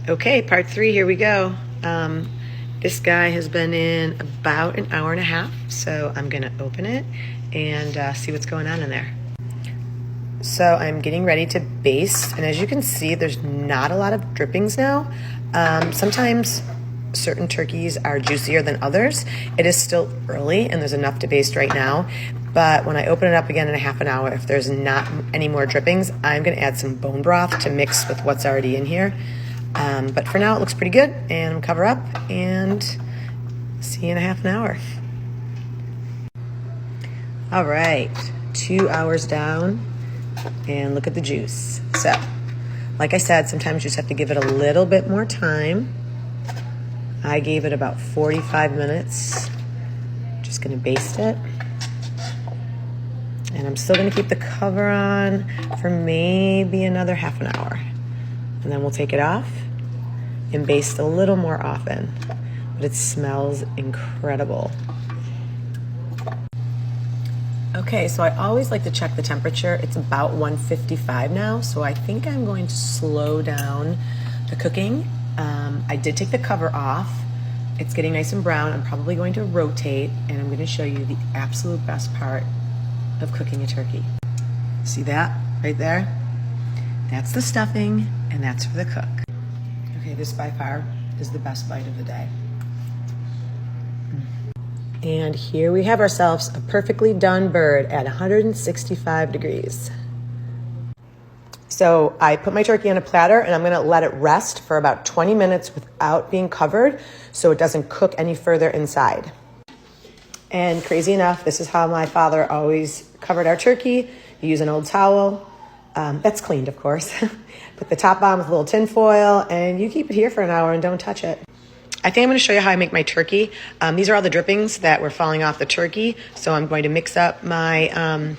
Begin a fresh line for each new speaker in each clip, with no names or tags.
Okay, part 3, here we go. This guy has been in about an hour and a half, so I'm gonna open it and see what's going on in there. So I'm getting ready to baste, and as you can see, there's not a lot of drippings now. Sometimes certain turkeys are juicier than others. It is still early, and there's enough to baste right now. But when I open it up again in a half an hour, if there's not any more drippings, I'm gonna add some bone broth to mix with what's already in here. But for now, it looks pretty good, and I'm cover up and see you in a half an hour. All right, 2 hours down, and look at the juice. So, like I said, sometimes you just have to give it a little bit more time. I gave it about 45 minutes. Just gonna baste it. And I'm still gonna keep the cover on for maybe another half an hour. And then we'll take it off and baste a little more often. But it smells incredible. Okay, so I always like to check the temperature. It's about 155 now, so I think I'm going to slow down the cooking. I did take the cover off. It's getting nice and brown. I'm probably going to rotate, and I'm going to show you the absolute best part of cooking a turkey. See that right there? That's the stuffing, and that's for the cook. Okay, this by far is the best bite of the day. And here we have ourselves a perfectly done bird at 165 degrees. So I put my turkey on a platter, and I'm gonna let it rest for about 20 minutes without being covered so it doesn't cook any further inside. And crazy enough, this is how my father always covered our turkey. You use an old towel. That's cleaned, of course. Put the top on with a little tin foil, and you keep it here for an hour and don't touch it. I think I'm going to show you how I make my turkey. These are all the drippings that were falling off the turkey. So I'm going to mix up my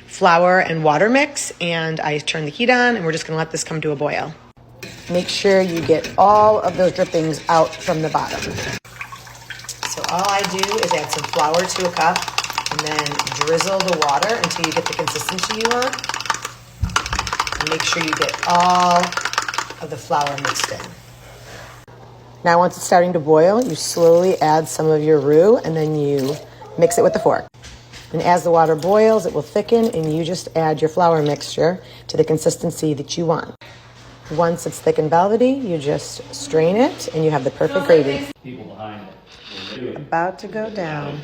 flour and water mix, and I turn the heat on, and we're just going to let this come to a boil. Make sure you get all of those drippings out from the bottom. So all I do is add some flour to a cup, and then drizzle the water until you get the consistency you want. And make sure you get all of the flour mixed in. Now once it's starting to boil, you slowly add some of your roux, and then you mix it with the fork. And as the water boils, it will thicken, and you just add your flour mixture to the consistency that you want. Once it's thick and velvety, you just strain it, and you have the perfect gravy. About to go down.